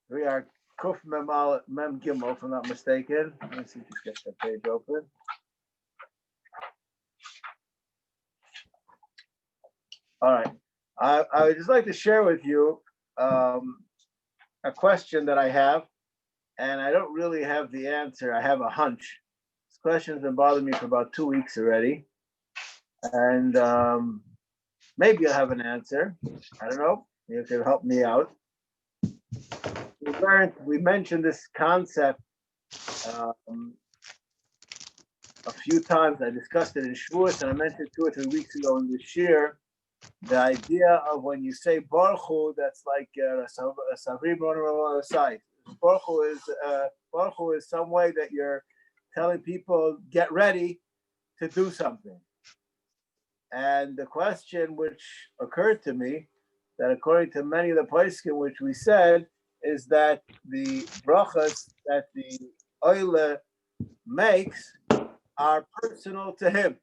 We are Kuf Mem Gimel, if I'm not mistaken. Let me see if you get that page open. All right. I would just like to share with you a question that I have, and I don't really have the answer. I have a hunch. This question's been bothering me for about 2 weeks already, and maybe I'll have an answer. I don't know. You can help me out. We mentioned this concept a few times. I discussed it in Shavuos, and I mentioned 2 or 3 weeks ago in the Shiur. The idea of when you say Baruch Hu, that's like a Savrim on side. Baruch Hu is some way that you're telling people get ready to do something. And the question which occurred to me, that according to many of the poskim which we said, is that the brachas that the oile makes are personal to him.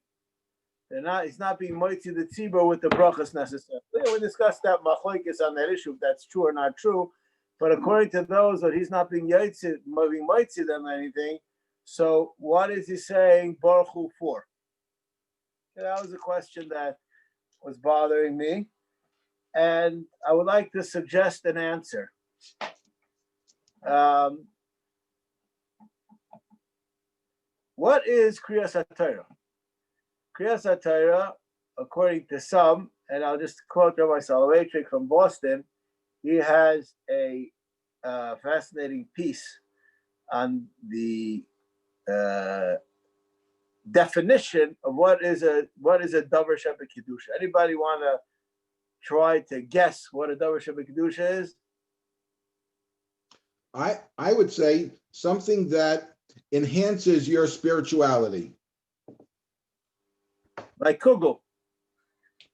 He's not being moitzi the tzibur with the brachas necessarily. We discussed that machlokes on that issue, if that's true or not true. But according to those, that he's not being moitzi them anything. So what is he saying Baruch Hu for? That was a question that was bothering me, and I would like to suggest an answer. What is Kriyas HaTorah? Kriyas HaTorah, according to some, and I'll just quote Rabbi Soloveitchik from Boston, he has a fascinating piece on the definition of what is a davar shebekidusha. Anybody want to try to guess what a davar shebekidusha is? I would say something that enhances your spirituality. Like kugel.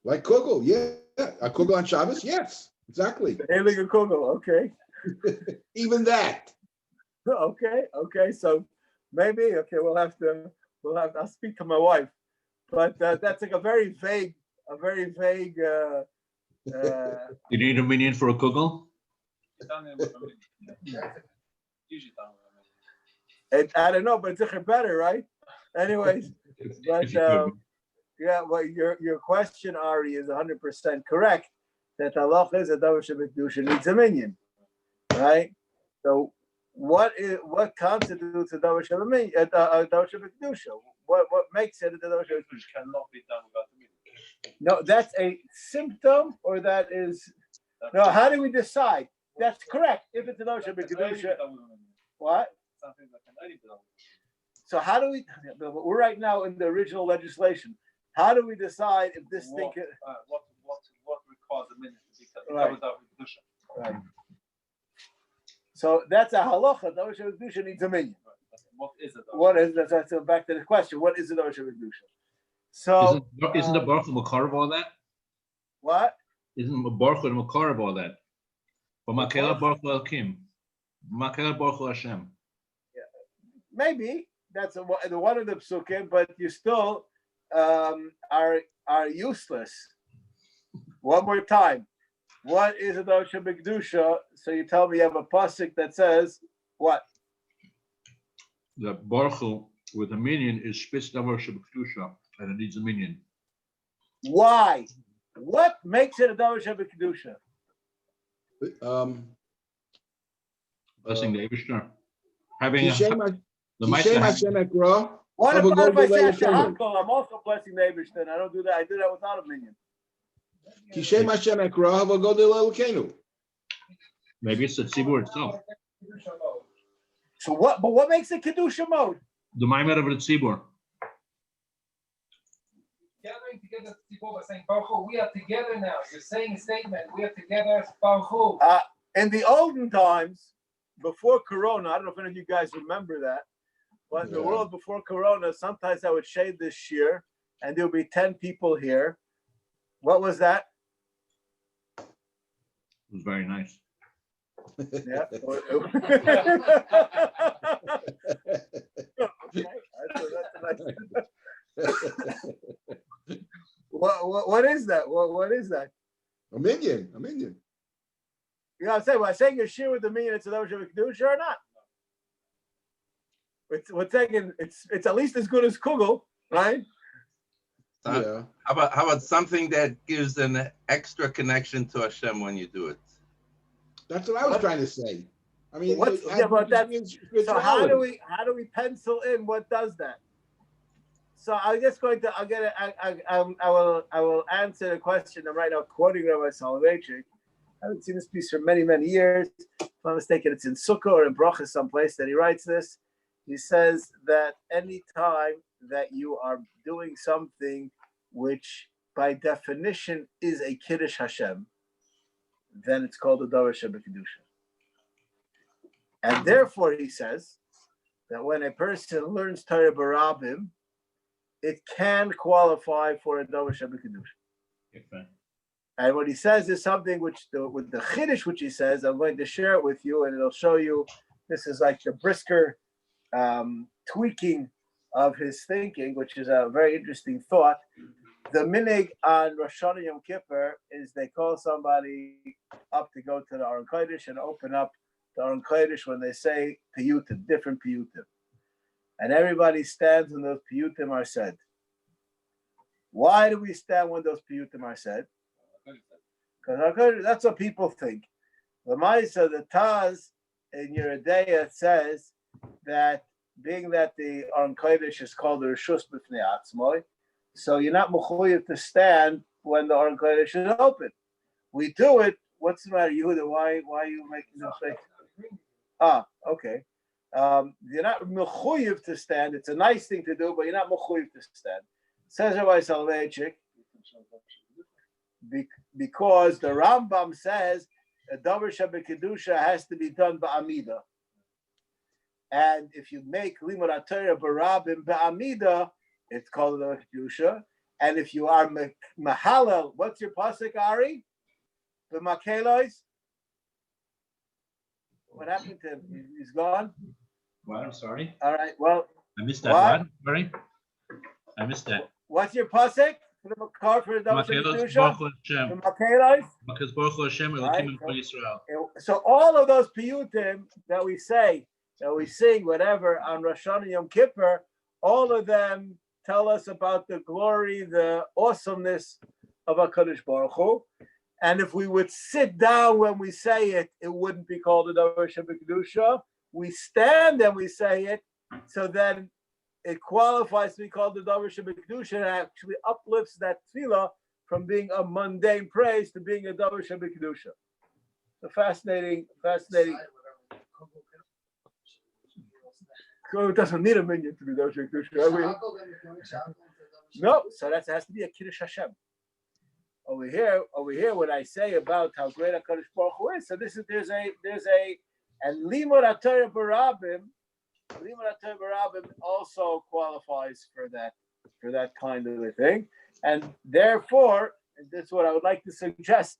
Like kugel, yeah. A kugel on Shabbos, yes, exactly. Hailing a kugel, okay. Even that. Okay. So maybe, I'll speak to my wife. But that's like a very vague. You need a minion for a kugel? I don't know, but it's better, right? Anyways, but well, your question, Ari, is 100% correct. That halacha is a davar shebekidusha needs a minion, right? So, what constitutes a davar shebekidusha? What makes it a davar shebekidusha? Cannot be done without the minion. No, that's a symptom, or that is no. How do we decide? That's correct. If it's a davar shebekidusha, what? Something that can only be done. So how do we? We're right now in the original legislation. How do we decide if this thing? What requires a minion to be Right. without kedusha? Right. So that's a halacha. Davar shebekidusha needs a minion. What is it? What is that? That's back to the question. What is a davar shebekidusha? So Isn't the Baruch Hu Makar of all that? What? Isn't the Baruch Hu Makar of all that? But Makela Baruch Hu Elokim, Makela Baruch Hu Hashem. Maybe that's the one of the psukim, but you still are useless. One more time. What is a davar shebekidusha? So you tell me you have a pasuk that says what? The Baruch Hu with a minion is spitz davar shebekidusha, and it needs a minion. Why? What makes it a davar shebekidusha? Blessing the Eibishter. Having the What if I say shahakol? I'm also blessing the Eibishter. I don't do that. I do that without a minion. Maybe it's the tzibur itself. So what? But what makes it kedusha mode? The maimed of the tzibur. Gathering together, people are saying, Baruch Hu, we are together now. You're saying a statement. We are together, Baruch Hu. In the olden times, before Corona, I don't know if any of you guys remember that, but in the world before Corona, sometimes I would shade this shiur, and there would be 10 people here. What was that? It was very nice. Yeah. What is that? What is that? A minion. You know what I'm saying? Well, I'm saying a Shiur with the minyan, it's a davar shebekdusha or not? We're taking it's at least as good as kugel, right? Yeah. How about something that gives an extra connection to Hashem when you do it? That's what I was trying to say. I mean, What's, it yeah, but has that's, so spirituality. how do we pencil in what does that? So I'm just going to I will answer the question. I'm right now quoting Rabbi Soloveitchik. I haven't seen this piece for many years. If I'm not mistaken, it's in Sukkah or in Bracha someplace that he writes this. He says that any time that you are doing something which by definition is a Kiddush Hashem, then it's called a davar shebekdusha. And therefore, he says that when a person learns Torah Barabim, it can qualify for a davar shebekdusha. Okay. And what he says is something which, with the Chiddush, which he says, I'm going to share it with you, and it'll show you. This is like the brisker tweaking of his thinking, which is a very interesting thought. The minig on Rosh Hashanah Yom Kippur is they call somebody up to go to the Aron Kodesh and open up the Aron Kodesh when they say piyutim, different piyutim. And everybody stands when those piyutim are said. Why do we stand when those piyutim are said? Because that's what people think. The Maisa, the Taz in Yeridea says that being that the Aron Kodesh is called the Rishus B'fnei Atzmoi, so you're not mechuyev to stand when the Aron Kodesh is open. We do it. What's the matter, Yehuda? Why are you making this face? Okay. You're not mechuyev to stand. It's a nice thing to do, but you're not mechuyev to stand. Says Rabbi Soloveitchik, because the Rambam says a davar shebekdusha has to be done ba'amida. And if you make limud HaTorah barabim ba'amida, it's called a kedusha. And if you are mahalal, what's your pasuk, Ari? The makelos. What happened to him? He's gone. What? I'm sorry. All right. Well, I missed that. What? What? Sorry. I missed that. what's your pasuk for the makar for the davar Makelos kedusha? Baruch Hashem. The makelos. Because Baruch Hashem Right. Elokim Kol Yisrael. So all of those piyutim that we say, that we sing, whatever, on Rosh Hashanah Yom Kippur, all of them tell us about the glory, the awesomeness of HaKadosh Baruch Hu. And if we would sit down when we say it, it wouldn't be called a davar shebekdusha. We stand and we say it, so then it qualifies to be called the davar shebekdusha, and actually uplifts that tefillah from being a mundane praise to being a davar shebekdusha. So fascinating. It doesn't need a minion to be davar shebekdusha. No, so that has to be a kiddush Hashem. Over here, what I say about how great HaKadosh Baruch Hu is. So there's a and limud HaTorah barabim also qualifies for that kind of a thing, and therefore, and this is what I would like to suggest.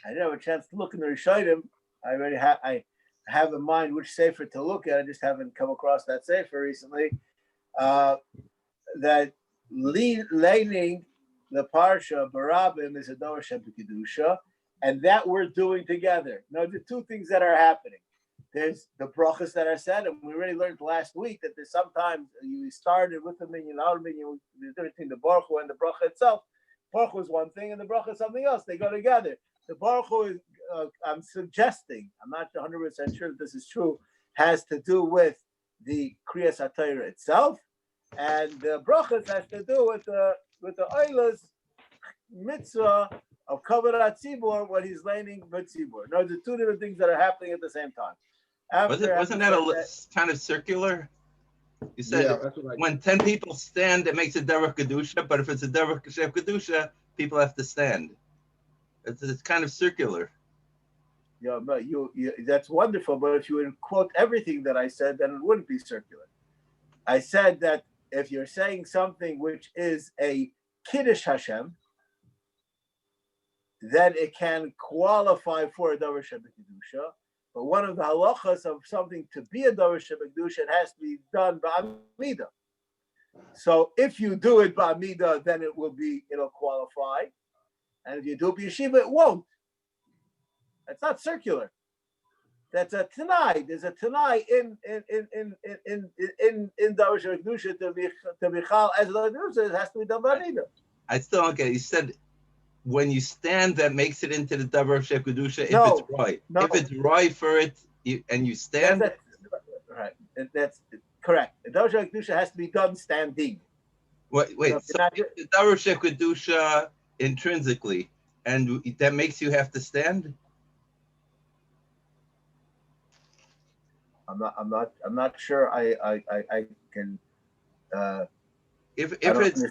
I didn't have a chance to look in the Rishonim. I have in mind which sefer to look at. I just haven't come across that sefer recently. That laning the parsha barabim is a davar shebekdusha, and that we're doing together. Now, the two things that are happening. There's the brachas that are said, and we already learned last week that there's sometimes you started with the minyan, out of minyan, there's difference between the baruch hu and the bracha itself. Baruch hu is one thing, and the bracha is something else. They go together. The baruch hu is, I'm suggesting, I'm not 100% sure that this is true, has to do with the kriyas HaTorah itself, and the brachas has to do with the oilas mitzvah of kavod tzibur when he's laning mitzvah. No, the two different things that are happening at the same time. Wasn't that kind of circular? You said when 10 people stand, it makes a davar kedusha, but if it's a davar kedusha, people have to stand. It's kind of circular. Yeah, but you that's wonderful. But if you would quote everything that I said, then it wouldn't be circular. I said that if you're saying something which is a kiddush Hashem, then it can qualify for a davar shebekdusha. But one of the halachas of something to be a davar shebekdusha, it has to be done ba'amida. So if you do it ba'amida, then it'll qualify. And if you do it b'yeshiva, it won't. It's not circular. That's a Tanai. There's a Tanai in Davar Kedusha to be chal as a Kedusha. It has to be done by Nida. I still don't get it. You said when you stand, that makes it into the Davar Kedusha if No, it's right. no. If it's right for it, and you stand. Right. That's correct. The Davar Kedusha has to be done standing. Wait. So the Davar Kedusha intrinsically, and that makes you have to stand. I'm not sure I can. If it's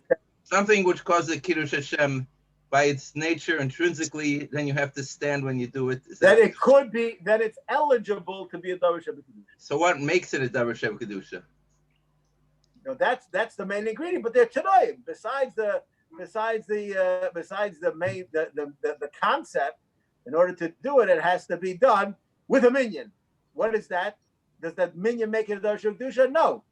something which causes Kiddush Hashem by its nature intrinsically, then you have to stand when you do it. Then it could be that it's eligible to be a Davar Kedusha. So what makes it a Davar Kedusha? That's the main ingredient. But they're Tanoim. Besides the main the concept, in order to do it, it has to be done with a minyan. What is that? Does that minyan make it a Davar Kedusha? No,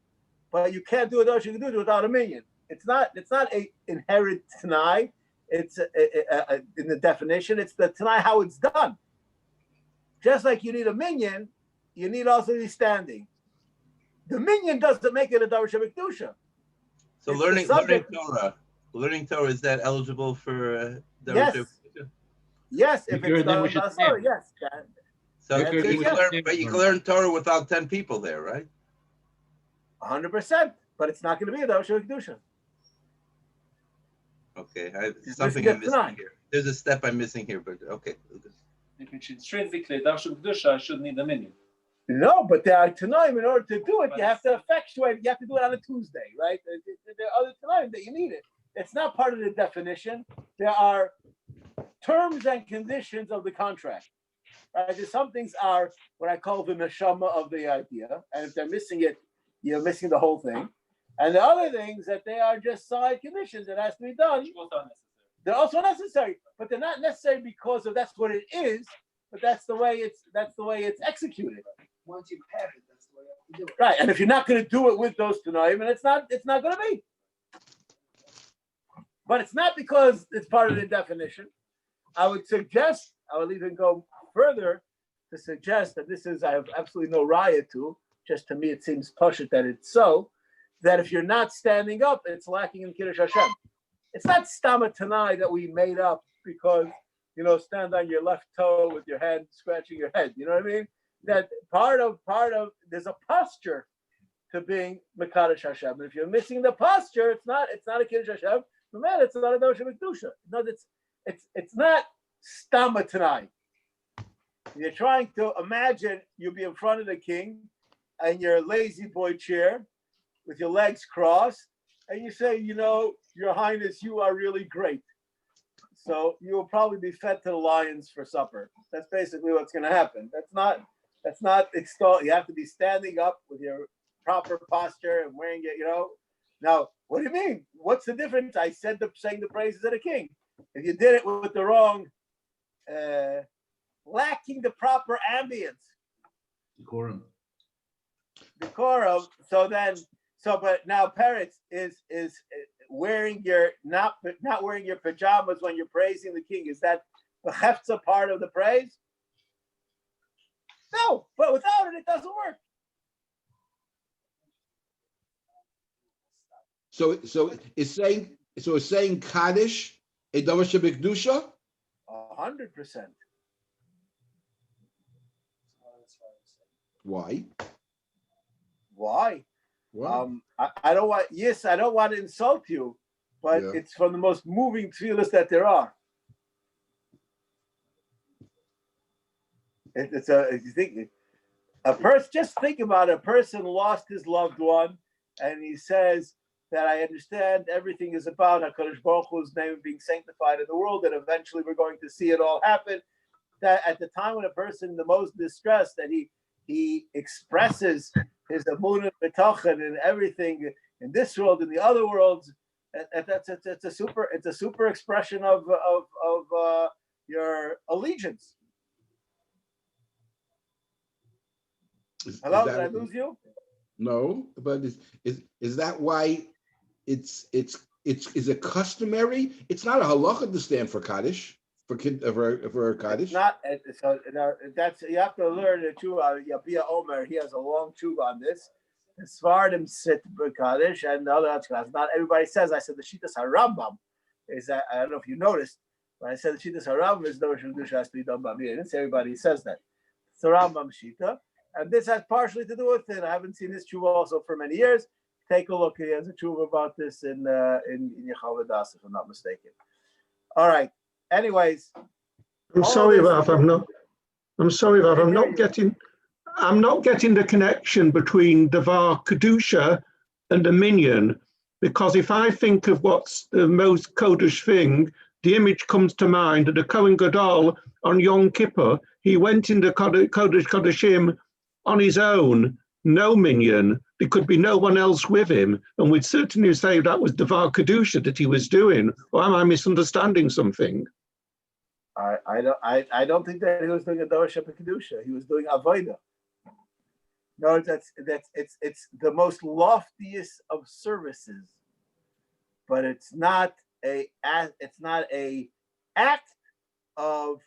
but you can't do a Davar Kedusha without a minyan. It's not a inherent Tanai. It's in the definition. It's the Tanai how it's done. Just like you need a minyan, you need also to be standing. The minyan doesn't make it a Davar Kedusha. So learning Torah, is that eligible for Davar Kedusha? Yes, if it's done, yes. So you can learn Torah without 10 people there, right? 100%, but it's not going to be a Davar Kedusha. Okay, something I'm missing here. There's a step I'm missing here, but okay. If it's intrinsically Davar Kedusha, I should need a minyan. No, but there are Tanoim. In order to do it, you have to effectuate. You have to do it on a Tuesday, right? There are other Tanoim that you need it. It's not part of the definition. There are terms and conditions of the contract. Right? Some things are what I call the neshama of the idea, and if they're missing it, you're missing the whole thing. And the other things that they are just side conditions that has to be done. They're also necessary, but they're not necessary because of that's what it is. But that's the way it's executed. Once you have it, that's the way you have to do it. Right, and if you're not going to do it with those Tanoim, and it's not going to be. But it's not because it's part of the definition. I would even go further to suggest that I have absolutely no raya to. Just to me, it seems pashut that it's so. That if you're not standing up, it's lacking in Kiddush Hashem. It's not stama tanai that we made up because stand on your left toe with your hand scratching your head. You know what I mean? That part of there's a posture to being Mekadosh Hashem. And if you're missing the posture, it's not a Kiddush Hashem. No matter, it's not a Davar Kedusha. No, it's not stama tanai. You're trying to imagine you be in front of the king in your lazy boy chair with your legs crossed, and you say, Your Highness, you are really great. So you will probably be fed to the lions for supper. That's basically what's going to happen. That's not extol. You have to be standing up with your proper posture and wearing it, Now, what do you mean? What's the difference? I said saying the praises of the king. If you did it with the wrong, lacking the proper ambience. Decorum. But now Peretz is wearing your not wearing your pajamas when you're praising the king. Is that the hefza part of the praise? No, but without it doesn't work. So it's saying Kaddish a Davar Kedusha? 100%. Why? Why? I don't want to insult you, but it's from the most moving tefillas that there are. Just think about it. A person lost his loved one, and he says that I understand everything is about HaKadosh Baruch Hu's name being sanctified in the world, and eventually we're going to see it all happen. That at the time when a person the most distressed, that he expresses his amunah betachan and everything in this world, in the other worlds. It's a super expression of your allegiance. Hello, did I lose you? No, but is that why it's a customary? It's not a halacha to stand for Kaddish. for a Kaddish? Not so. That's you have to learn the tshuva. Yabia Omer, he has a long tshuva on this. The Svardim sit Kaddish and the other Ashkenazim. Not everybody says. I said the Shitas HaRambam is that I don't know if you noticed, but I said the Shitas HaRambam is Davar Kedusha has to be done by me. I didn't say everybody says that. It's the Rambam Shita, and this has partially to do with it. I haven't seen this tshuva also for many years. Take a look. He has a tshuva about this in Yechavadas, if I'm not mistaken. All right. Anyways, I'm sorry, Rav. I'm not getting the connection between Davar Kedusha and the minyan, because if I think of what's the most Kodesh thing, the image comes to mind of the Kohen Gadol on Yom Kippur. He went into Kodesh Kodeshim on his own, no minyan. There could be no one else with him, and we'd certainly say that was Davar Kedusha that he was doing. Or am I misunderstanding something? I don't think that he was doing a Davar Sheba Kedusha. He was doing Avodah. No, it's the most loftiest of services, but it's not a act of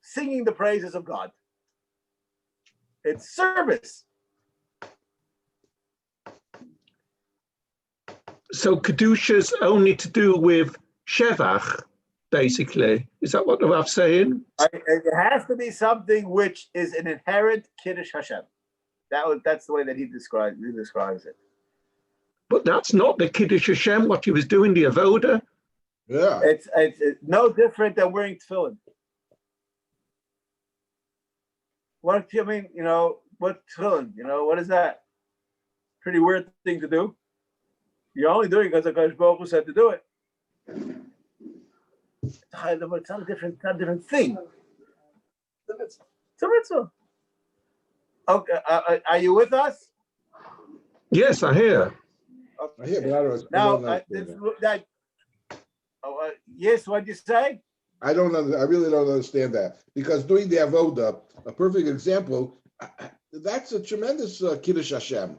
singing the praises of God. It's service. So Kedusha's only to do with Shevach, basically. Is that what the Rav's saying? It has to be something which is an inherent Kiddush Hashem. That's the way that he describes it. But that's not the Kiddush Hashem, what he was doing, the Avoda. Yeah. It's no different than wearing tefillin. What I mean, what tefillin? What is that? Pretty weird thing to do. You're only doing it because HaKadosh Baruch Hu said to do it. It's not a different thing. It's a mitzvah. Okay, are you with us? Yes, I hear. I hear, but I don't now, yes, what'd you say? I really don't understand that, because doing the avoda, a perfect example, that's a tremendous Kiddush Hashem.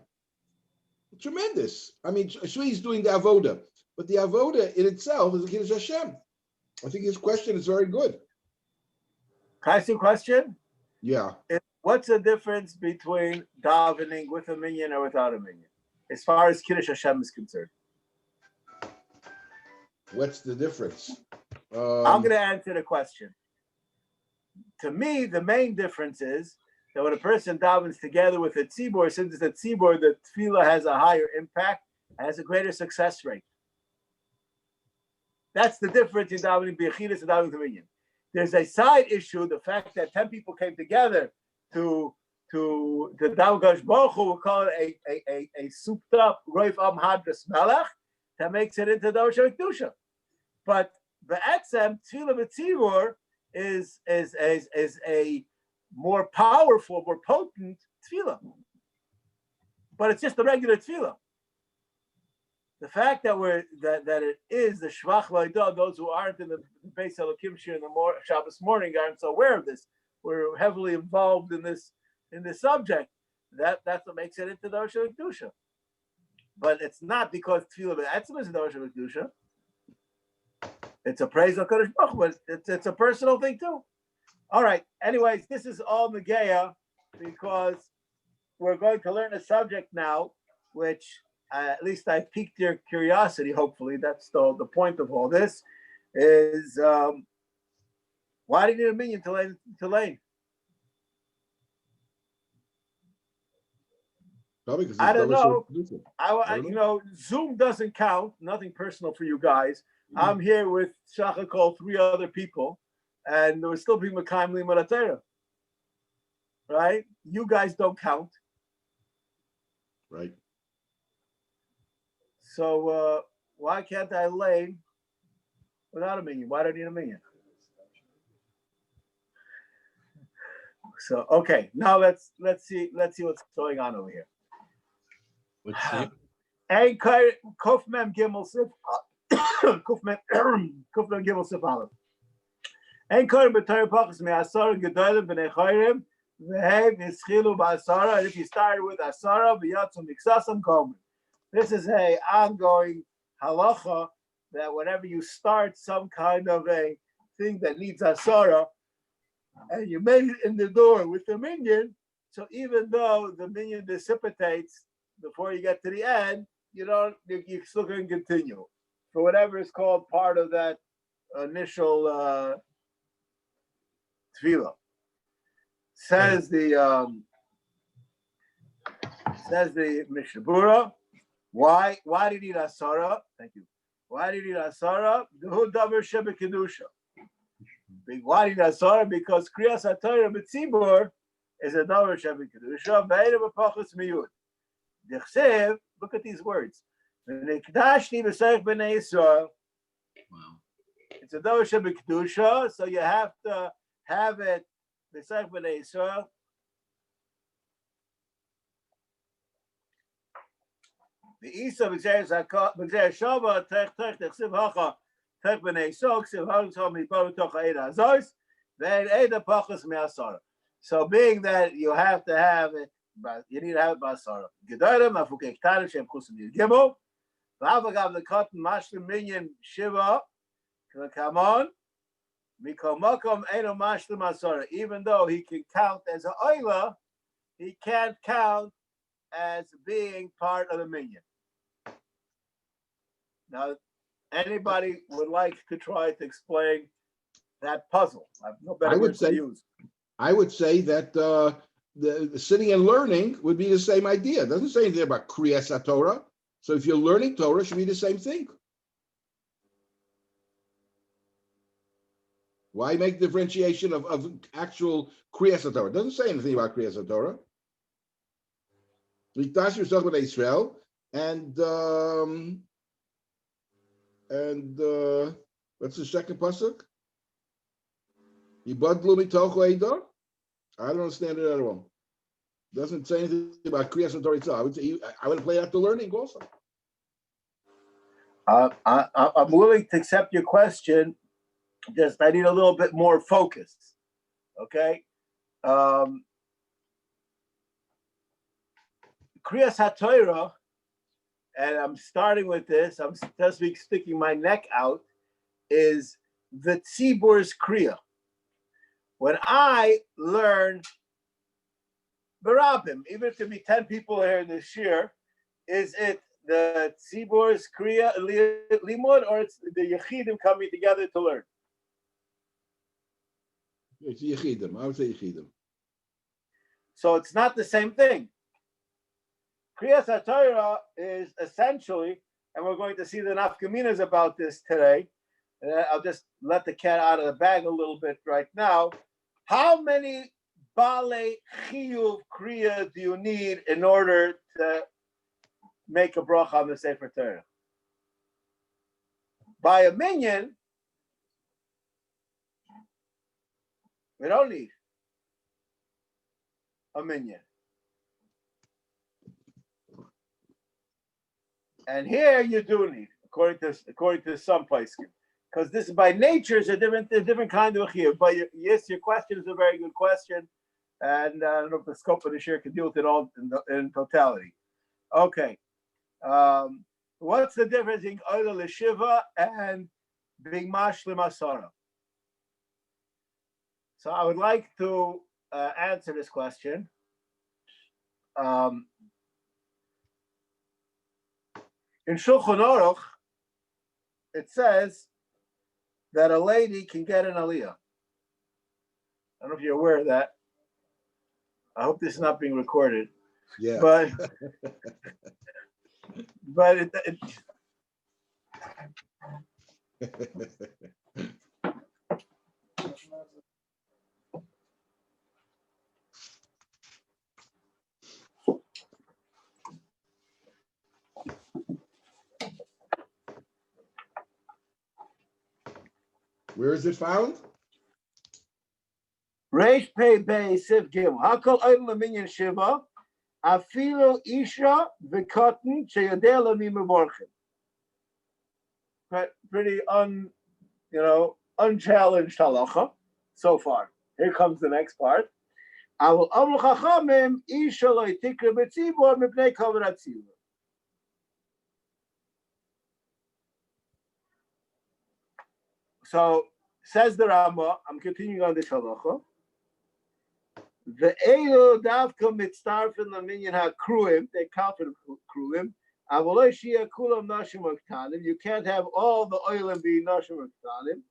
Tremendous. I mean, sure, he's doing the avoda, but the avoda in itself is a Kiddush Hashem. I think his question is very good. Can I ask you a question? Yeah. What's the difference between davening with a minyan or without a minyan, as far as Kiddush Hashem is concerned? What's the difference? I'm going to answer the question. To me, the main difference is that when a person davens together with a tzibor, since it's a tzibor, the tefillah has a higher impact, has a greater success rate. That's the difference in davening b'yechidus and davening minyan. There's a side issue, the fact that 10 people came together to the daven Kadosh Baruch Hu, we call it a souped up roif am hadras melech, that makes it into davar shel kedusha. But the etzem tefillah b'tzibor is a more powerful, more potent tefillah. But it's just a regular tefillah. The fact that it is the shvach loidah, those who aren't in the Beis Elokim Shiur in the Shabbos morning aren't so aware of this. We're heavily involved in this subject. That's what makes it into davar shel kedusha. But it's not because tefillah b'etzem is a davar shel kedusha. It's a praise of Kadosh Baruch Hu, but it's a personal thing too. All right. Anyways, this is all Nageya because we're going to learn a subject now, which at least I piqued your curiosity. Hopefully, that's the point of all this. Is why do you need a minyan to lane? I don't know. Zoom doesn't count. Nothing personal for you guys. I'm here with Shachakol, 3 other people, and there will still be Mekayim Limud HaTorah. Right? You guys don't count. Right. So why can't I lay without a minyan? Why do I need a minyan? So okay, now let's see what's going on over here. Let's see. Ein Kof Mem Gimel Sif Kof Mem Gimel Sif Aleph. Ein Korim B'Torah Pachas Me'asar Gedolim B'nei Chayrim V'Heim Yischilu B'Asara. And if you started with Asara V'Yatzum Miksasam Komen. This is a ongoing halacha that whenever you start some kind of a thing that needs asara, and you made it in the door with the minion, so even though the minion dissipates before you get to the end, you still can continue for whatever is called part of that initial tefillah. Says the Mishnah Berurah, why did he need asara? Thank you. Why did he need asara? Why did he need asara? Because kriyas haTorah b'tzibur is a davar shebekedusha. Ve'erev b'pachas miyud. Dichsev. Look at these words. V'nikdashni b'seich b'nei Yisrael. Wow. It's a davar shebekedusha, so you have to have it b'seich b'nei Yisrael. The Isa b'gzer shava tech dechsiv hacha tech b'nei Yisrael ksiv hacha miparu toch ha'eda hazos ve'en eda pachas me'asara. So being that you have to have it, you need to have it b'asara. Gedolim afukei ktanim shem chusim yirgimel v'avagav lekatan mashlim minyan shiva k'lakamon mikol makom eno mashlim asara. Even though he can count as an oila, he can't count as being part of the minyan. Now, anybody would like to try to explain that puzzle? I have no better words to use. I would say that the sitting and learning would be the same idea. It doesn't say anything about kriyas haTorah. So if you're learning Torah, it should be the same thing. Why make differentiation of actual kriyas haTorah? It doesn't say anything about kriyas haTorah. Mikdash yourself with Israel, and what's the second pasuk? Yibadlu mitoch leida. I don't understand it at all. It doesn't say anything about kriyas haTorah itself. I would play out the learning also. I'm willing to accept your question. Just I need a little bit more focus. Okay. Kriyas haTorah, and I'm starting with this, I'm just sticking my neck out, is the tzibur's kriya. When I learn Barabim, even if there be 10 people here this year, is it the tzibur's kriya limud, or it's the yechidim coming together to learn? It's yechidim. I would say yechidim. So it's not the same thing. Kriyas haTorah is essentially, and we're going to see the nafkaminas about this today. I'll just let the cat out of the bag a little bit right now. How many bale chiyuv kriya do you need in order to make a bracha on the Sefer Torah? By a minyan, we don't need a minyan. And here you do need, according to some poskim, because this by nature is a different kind of chiyuv. But yes, your question is a very good question, and I don't know if the scope of the share can deal with it all in totality. Okay, what's the difference in oila l'shiva and being mashlim asara? So I would like to answer this question. In Shulchan Aruch, it says that a lady can get an aliyah. I don't know if you're aware of that. I hope this is not being recorded. Yeah. But Where is it found? Reish Pei Beis Siv Gimel. Hakol Oil Laminyan Shiva. Afilo Isha V'Kotten Sheyodeh Lami Mevorchim. Pretty unchallenged halacha so far. Here comes the next part. Avol Amru Chachamim Isha Lo Yitikra B'Tzibur Mipnei Kavod HaTzibur. So says the Rama, I'm continuing on this halacha. The Elo Davka Mitzarfin Laminyan HaKruim, they count for the Kruim. Avoloi Shia Kulam Nashim Aktanim. You can't have all the oilim be Nashim Aktanim.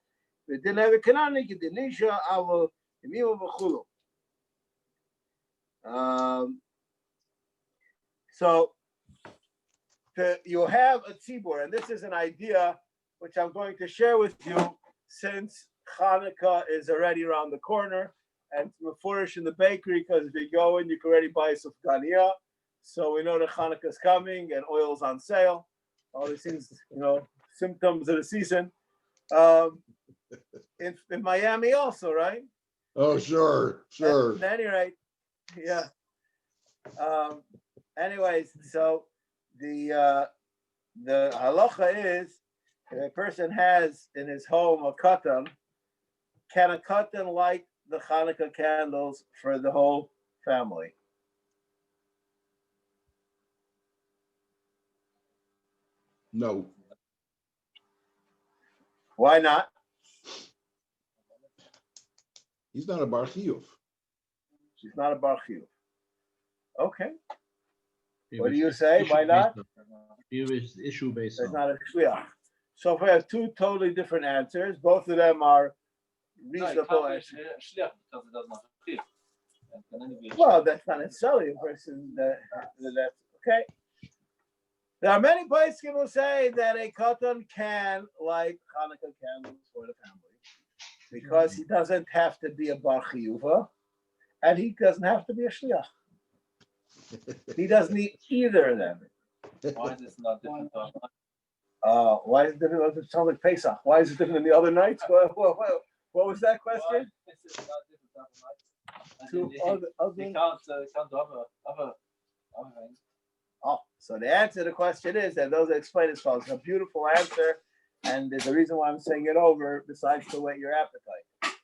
They didn't have a Kanani, Denisha, Avol, Emim Vachulu. So you have a tzibur, and this is an idea which I'm going to share with you since Hanukkah is already around the corner, and we're flourish in the bakery because if you go in, you can already buy some gania. So we know that Hanukkah is coming and oil's on sale. All these things, symptoms of the season. In Miami also, right? Oh, sure. At any rate, yeah. Anyways, so the halacha is if a person has in his home a katan, can a katan light the Hanukkah candles for the whole family? No. Why not? He's not a bar chiyuv. She's not a bar chiyuv. Okay. What do you say? Why not? Is issue based. It's not a shliach. So if we have two totally different answers, both of them are reasonable answers. Well, that's not necessarily a person that's okay. There are many places who say that a katan can light Hanukkah candles for the family because he doesn't have to be a bar chiyuva and he doesn't have to be a shliach. He doesn't need either of them. Why is this not different? Why is it different? It sounds like Pesach. Why is it different than the other nights? What was that question? So the answer to the question is, and those that explain as follows. It's a beautiful answer, and there's a reason why I'm saying it over, besides to whet your appetite.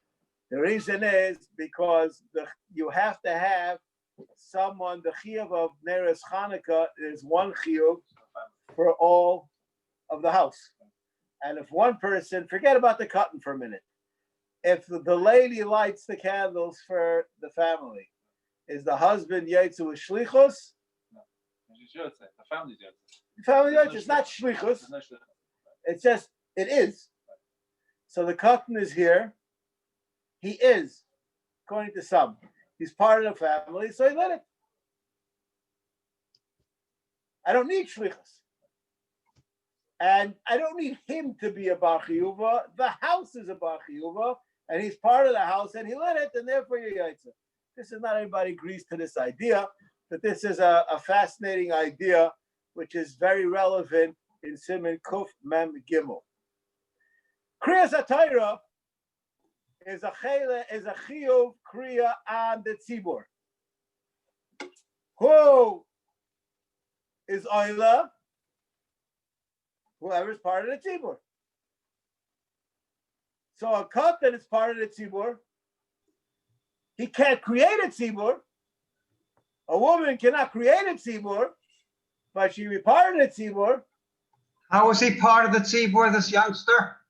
The reason is because you have to have someone, the chiyuv of Neres Chanukah is one chiyuv for all of the house. And if one person, forget about the cotton for a minute. If the lady lights the candles for the family, is the husband yetzu with shlichus? The family's The family yetzu, it's not shlichus. It's just, it is. So the cotton is here. He is, according to some. He's part of the family, so he lit it. I don't need shlichus. And I don't need him to be a bar chiyuva. The house is a bar chiyuva, and he's part of the house, and he lit it, and therefore you're yaitza. This is not everybody agrees to this idea, but this is a fascinating idea, which is very relevant in Siman Kuf Mem Gimel. Kriyas HaTorah is a chiyuv kriya on the tzibur. Who is oila? Whoever is part of the tzibur. So a katan is part of the tzibur. He can't create a tzibur. A woman cannot create a tzibur, but she be part of the tzibur. How is he part of the tzibur, this youngster?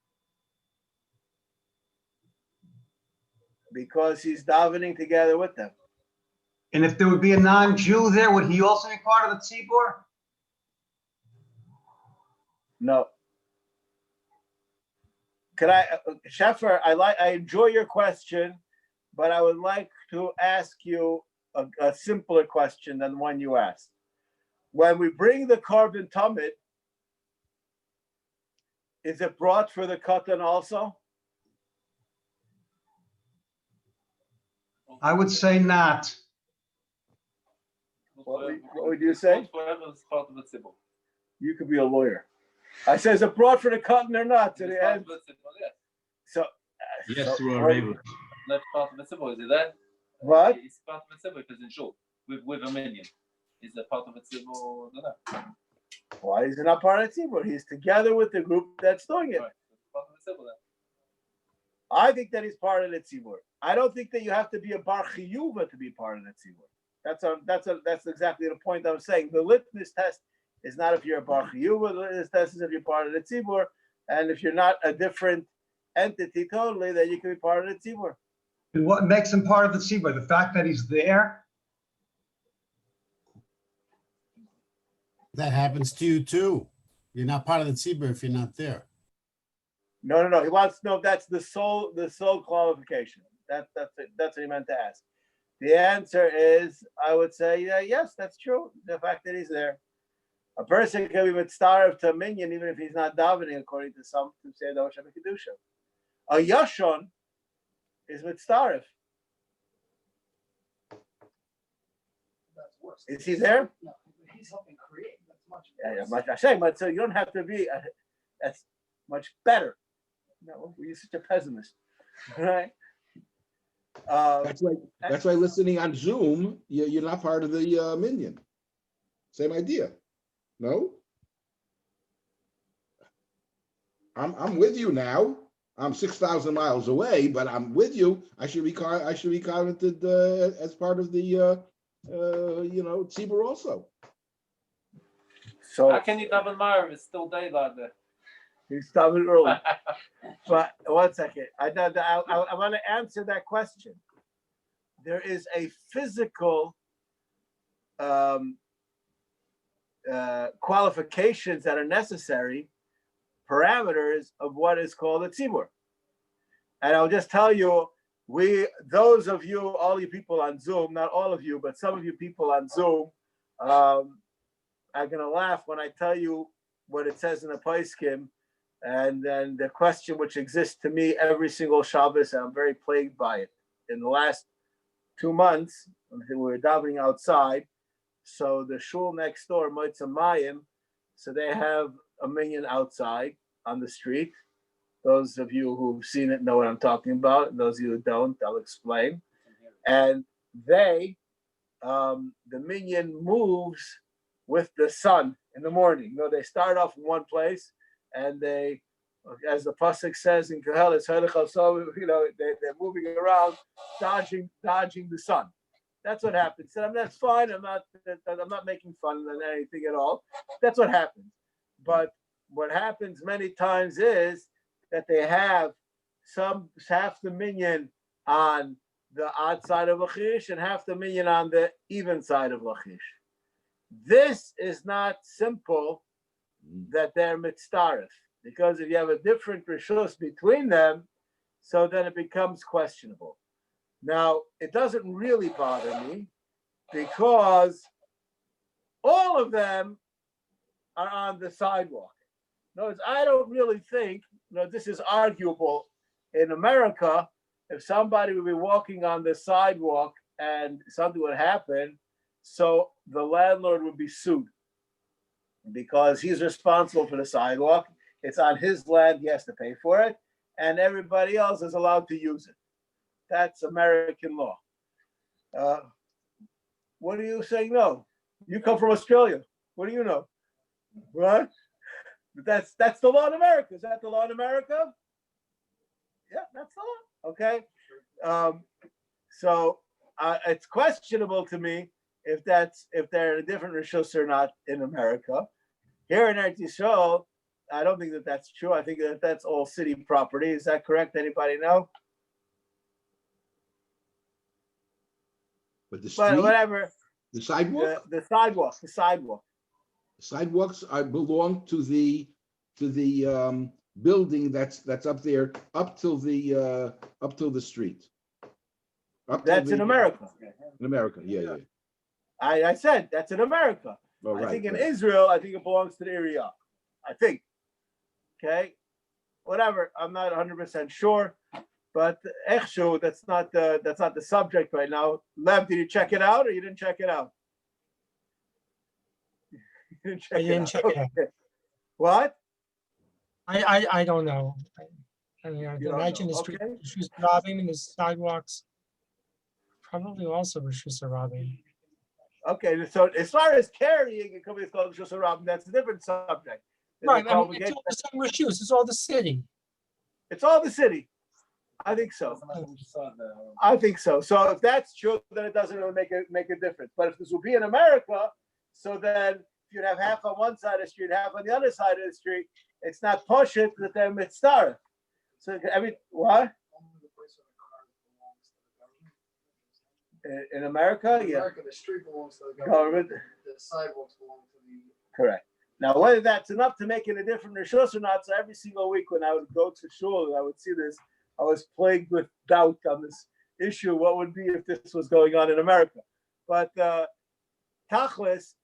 Because he's davening together with them. And if there would be a non-Jew there, would he also be part of the tzibur? No. Could I, Sheffer, I enjoy your question, but I would like to ask you a simpler question than one you asked. When we bring the carbon tummet, is it brought for the katan also? I would say not. What would you say? You could be a lawyer. I say, is it brought for the cotton or not? To the end. So, yes, we are able. Not part of the symbol, is it that? What? It's part of the symbol because in shul with a minion. Is it part of the symbol? Why is it not part of the symbol? He's together with the group that's doing it. Right. Part of the symbol, then. I think that he's part of the tzibur. I don't think that you have to be a bar chiyuva to be part of the tzibur. That's exactly the point I'm saying. The litmus test is not if you're a bar chiyuva. The litmus test is if you're part of the tzibur, and if you're not a different entity totally, then you can be part of the tzibur. And what makes him part of the tzibur? The fact that he's there? That happens to you too. You're not part of the tzibur if you're not there. No. He wants to know if that's the sole qualification. That's it. That's what he meant to ask. The answer is, I would say, yes, that's true. The fact that he's there. A person can be mitzaref to a minyan even if he's not davening, according to some who say the Oshem Kedusha. A yashon is mitzaref. That's worse. Is he there? No, he's helping create. That's much Yeah, worse. much I'm saying, but so you don't have to be. That's much better. No, you're such a pessimist, right? That's why listening on Zoom, you're not part of the minyan. Same idea. No? I'm with you now. I'm 6,000 miles away, but I'm with you. I should be counted as part of the tzibur also. So How can you daven Marav? It's still daylight there. he's davening early. But 1 second, I want to answer that question. There is a physical qualifications that are necessary, parameters of what is called a tzibur. And I'll just tell you, those of you, all you people on Zoom, not all of you, but some of you people on Zoom, are gonna laugh when I tell you what it says in the Paiskim, and then the question which exists to me every single Shabbos, and I'm very plagued by it. In the last 2 months, we were davening outside, so the shul next door, Moitza Mayim, so they have a minyan outside on the street. Those of you who've seen it know what I'm talking about. Those of you who don't, I'll explain. And the minyan moves with the sun in the morning. They start off in one place, and they, as the pasuk says in Koheles, they're moving around, dodging the sun. That's what happens. And that's fine. I'm not making fun of anything at all. That's what happens. But what happens many times is that they have half the minyan on the odd side of Lachish and half the minyan on the even side of Lachish. This is not simple that they're mitzaref, because if you have a different rishus between them, so then it becomes questionable. Now, it doesn't really bother me because all of them are on the sidewalk. In other words, I don't really think, this is arguable. In America, if somebody would be walking on the sidewalk and something would happen, so the landlord would be sued because he's responsible for the sidewalk. It's on his land, he has to pay for it, and everybody else is allowed to use it. That's American law. What are you saying? No, you come from Australia. What do you know? Right? That's the law in America. Is that the law in America? Yeah, that's the law. Okay. So it's questionable to me if they're in a different rishus or not in America. Here in Eretz Yisrael, I don't think that that's true. I think that that's all city property. Is that correct? Anybody know? But the street, but whatever. The sidewalk, the sidewalk. Sidewalks belong to the building that's up there up till the street. That's in America. In America, yeah. I said that's in America. Oh, right, I think in Israel, I think it belongs to the area. I think. Okay, whatever. I'm not 100% sure, but echshu, that's not the subject right now. Lev, did you check it out or you didn't check it out? You didn't check it out. What? I don't know. I mean, I imagine the street Rishus Rabim and the sidewalks probably also Rishus Rabim. Okay, so as far as carrying, it could be called Rishus Rabim. That's a different subject. Right, I mean, it's all the same Rishus. It's all the city. It's all the city. I think so. I think so. So if that's true, then it doesn't really make a difference. But if this will be in America, so then you'd have half on one side of the street, half on the other side of the street. It's not poshut that they're mitzaref. So what? In America, In yeah. America, the street belongs to the Government. The sidewalks belong to the. Correct. Now, whether that's enough to make it a different rishus or not, so every single week when I would go to shul and I would see this, I was plagued with doubt on this issue. What would be if this was going on in America? But tachlis,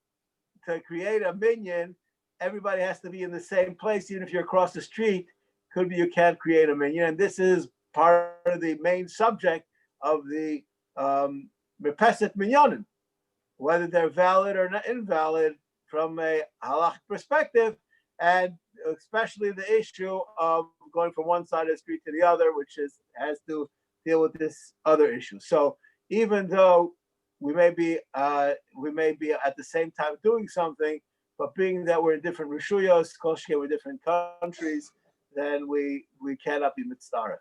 to create a minyan, everybody has to be in the same place, even if you're across the street. Could be you can't create a minyan, and this is part of the main subject of the Mepeset minyanim, whether they're valid or not invalid from a halach perspective, and especially the issue of going from one side of the street to the other, which has to deal with this other issue. So even though we may be at the same time doing something, but being that we're in different rishuyos, koshke, we're different countries, then we cannot be mitzdaref.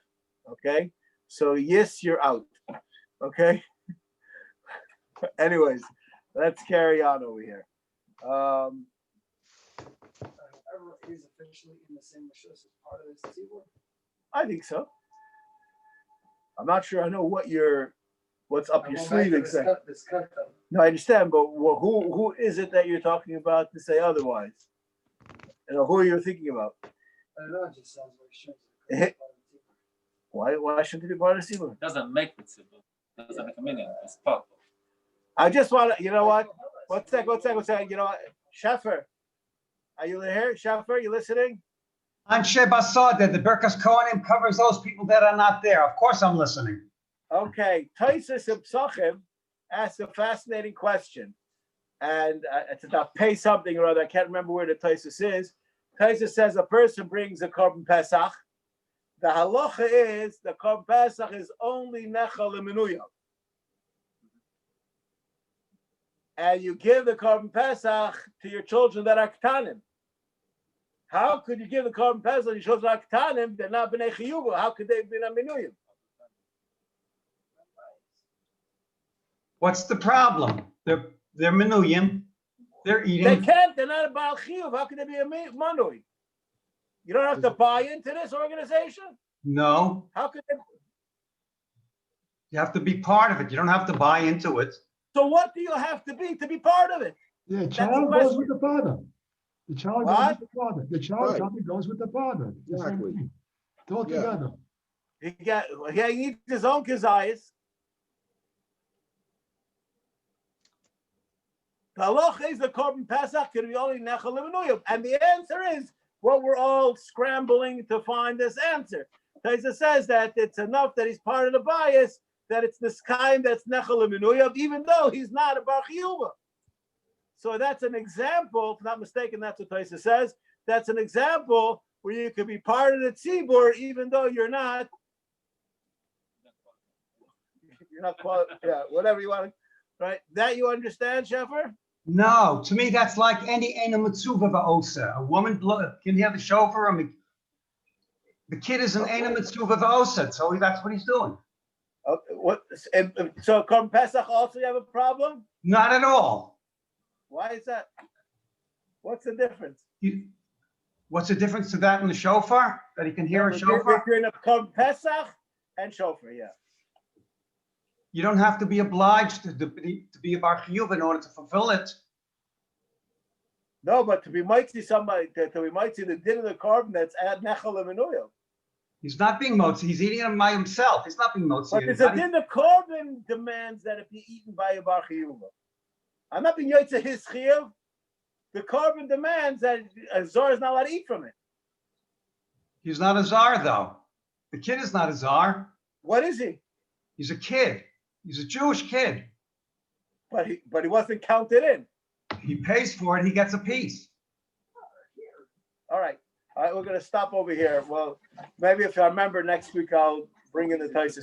Okay, so yes, you're out. Okay. Anyways, let's carry on over here. He's officially in the same rishus as part of this tzibur? I think so. I'm not sure. I know what's up your sleeve exactly. No, I understand, but who is it that you're talking about to say otherwise? You know, who are you thinking about? I don't know. It just sounds like shit. Why shouldn't it be part of the tzibur? It doesn't make the tzibur. It doesn't make a minyan. It's part. I just want to, you know what? One sec. You know what? Sheffer, are you here? Sheffer, you listening? Anshe Basad, the Birkas Kohanim covers those people that are not there. Of course I'm listening. Okay. Taisus Psachim asked a fascinating question. And it's about pay something or other. I can't remember where the Taisus is. Taisus says a person brings a korban Pesach. The halacha is the korban Pesach is only nechal l'menuya. And you give the korban Pesach to your children that are ktanim. How could you give the korban Pesach to your children that are ktanim? They're not b'nei chiyuva. How could they be a menuyim? What's the problem? They're menuyim. They're eating. They can't. They're not a baal chiyuv. How can they be a manui? You don't have to buy into this organization. No. How could they? You have to be part of it. You don't have to buy into it. So what do you have to be part of it? The child goes with the father. The child goes What? with the father. The child probably goes with the father. Exactly. It's all together. He needs his own kazayas. The halacha is the korban Pesach can be only nechal l'menuyim, and the answer is what we're all scrambling to find this answer. Taisa says that it's enough that he's part of the bias, that it's this kind that's nechal l'menuyim, even though he's not a bar chiyuva. So that's an example, if I'm not mistaken, that's what Taisa says. That's an example where you could be part of the tzibur even though you're not whatever you want to, right? That you understand, Sheffer? No, to me that's like any mitzvah va'osa. A woman can hear the shofar. The kid is an mitzvah va'osa, so that's what he's doing. So Korban Pesach also you have a problem? Not at all. Why is that? What's the difference? What's the difference to that in the shofar? That he can hear a shofar? Between a Korban Pesach and shofar, yeah. You don't have to be obliged to be a bar chiyuv in order to fulfill it. No, but to be mitzi somebody, to be mitzi the din of the korban that's at nechal l'menuyim. He's not being motzi. He's eating them by himself. He's not being motzi. But there's a din the korban demands that it be eaten by a bar chiyuv. I'm not being yotze his chiyuv. The korban demands that a zar is not allowed to eat from it. He's not a zar though. The kid is not a zar. What is he? He's a kid. He's a Jewish kid. But he wasn't counted in. He pays for it. He gets a piece. All right, we're going to stop over here. Well, maybe if I remember next week, I'll bring in the Taisus